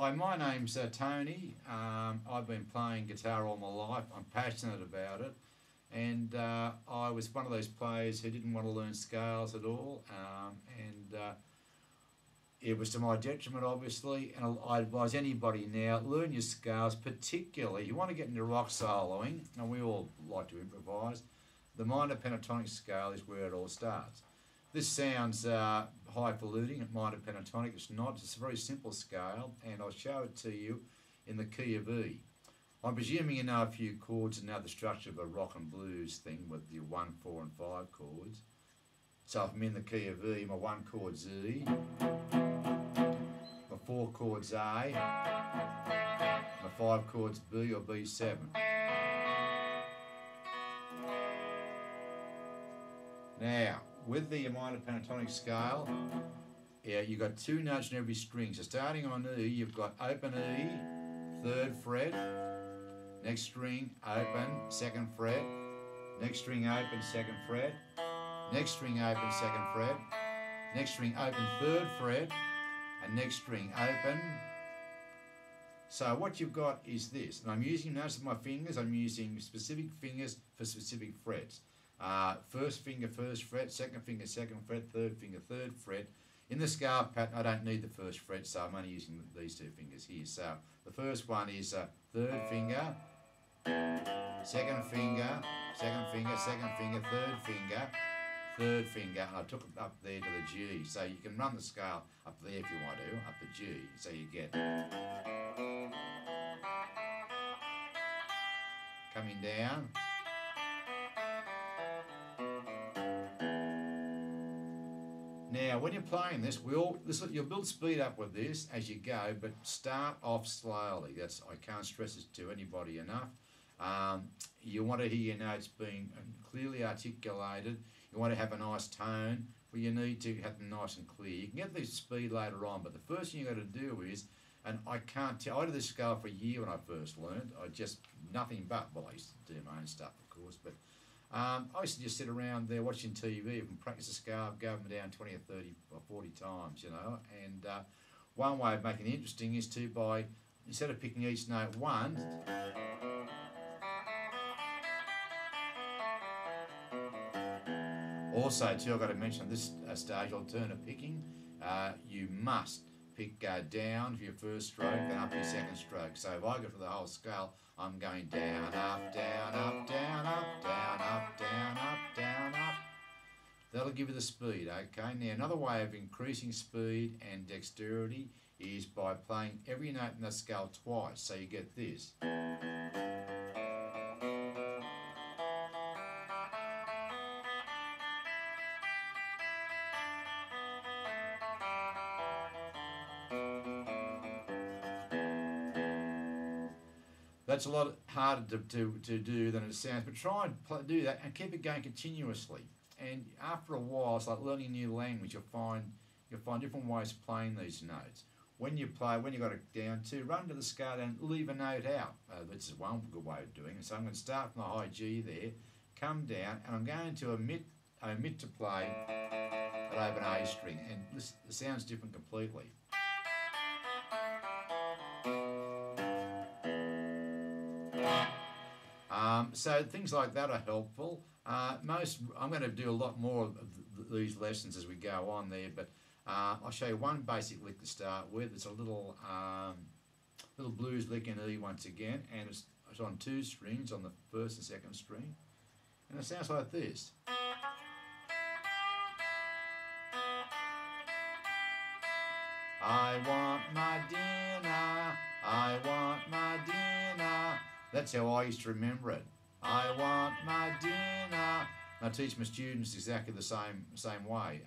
Hi, my name's Tony. I've been playing guitar all my life. I'm passionate about it. And I was one of those players who didn't want to learn scales at all. It was to my detriment, obviously. And I advise anybody now, learn your scales, particularly if you want to get into rock soloing, and we all like to improvise. The minor pentatonic scale is where it all starts. This sounds highfalutin at minor pentatonic. It's not. It's a very simple scale, and I'll show it to you in the key of E. I'm presuming you know a few chords and know the structure of a rock and blues thing with your 1, 4 and 5 chords. So if I'm in the key of E, my 1 chord's E, my 4 chord's A, my 5 chord's B or B7. Now, with the minor pentatonic scale, you've got 2 notes in every string. So starting on E, you've got open E, 3rd fret, next string, open, 2nd fret, next string, open, 2nd fret, next string, open, 2nd fret, next string, open, 3rd fret, and next string, open. So what you've got is this, and I'm using, notice of my fingers, I'm using specific fingers for specific frets. First finger, 1st fret, 2nd finger, 2nd fret, 3rd finger, 3rd fret. In the scale pattern, I don't need the 1st fret, so I'm only using these 2 fingers here. So the first one is 3rd finger, 2nd finger, 2nd finger, 2nd finger, 3rd finger, 3rd finger, and I took it up there to the G. So you can run the scale up there if you want to, up the G. So you get coming down. Now, when you're playing this, you'll build speed up with this as you go, but start off slowly. I can't stress this to anybody enough. You want to hear your notes being clearly articulated. You want to have a nice tone, but you need to have them nice and clear. You can get the speed later on, but the first thing you've got to do is, and I can't tell, I did this scale for a year when I first learned. I just, nothing but, well, I used to do my own stuff, of course, but I used to just sit around there watching TV and practice the scale, go them down 20 or 30 or 40 times, you know. And one way of making it interesting is to, instead of picking each note once, also too, I've got to mention this stage, alternate picking, you must pick down for your first stroke and up your second stroke. So if I go for the whole scale, I'm going down, up, down, up, down, up, down, up, down, up, down, up. That'll give you the speed, okay? Now another way of increasing speed and dexterity is by playing every note in the scale twice. So you get this. That's a lot harder to do than it sounds, but try and do that and keep it going continuously. And after a while, it's like learning a new language. You'll find different ways of playing these notes. When you've got it down to, run to the scale and leave a note out. This is one good way of doing it. So I'm going to start from the high G there, come down, and I'm going to omit to play that open A string. And this, the sound's different completely. So things like that are helpful. I'm going to do a lot more of these lessons as we go on there, but I'll show you one basic lick to start with. It's a little blues lick in E once again, and it's on 2 strings, on the 1st and 2nd string, and it sounds like this. I want my dinner, I want my dinner. That's how I used to remember it. I want my dinner. And I teach my students exactly the same way.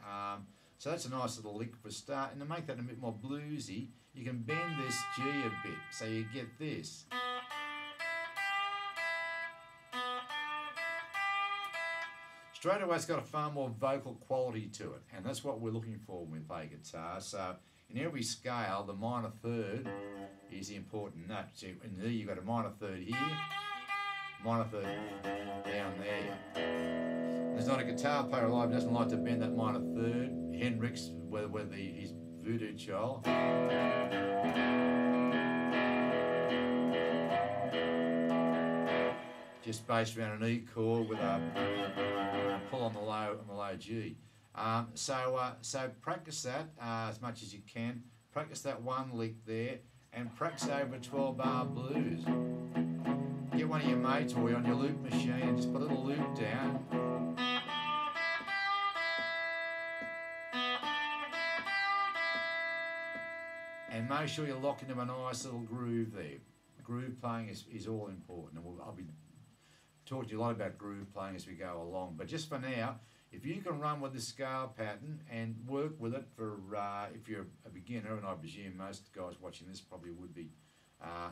So that's a nice little lick for a start. And to make that a bit more bluesy, you can bend this G a bit, so you get this. Straight away, it's got a far more vocal quality to it, and that's what we're looking for when we play guitar. So in every scale, the minor 3rd is the important note. So in there, you've got a minor 3rd here, minor 3rd down there. There's not a guitar player alive who doesn't like to bend that minor 3rd. Hendrix, his voodoo child. just based around an E chord with a pull on the low G. So practice that as much as you can. Practice that one lick there, and practice over 12-bar blues. Get one of your mates or on your loop machine and just put a little loop down. And make sure you lock into a nice little groove there. Groove playing is all important, and I'll be talking to you a lot about groove playing as we go along. But just for now, if you can run with this scale pattern and work with it for, if you're a beginner, and I presume most guys watching this probably would be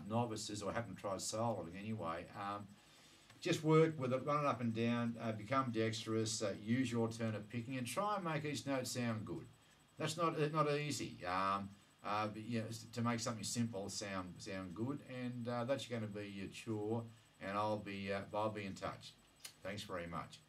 novices or haven't tried soloing anyway, just work with it, run it up and down, become dexterous, use your alternate picking, and try and make each note sound good. That's not easy. But, you know, to make something simple sound good, and that's going to be your chore, and I'll be in touch. Thanks very much.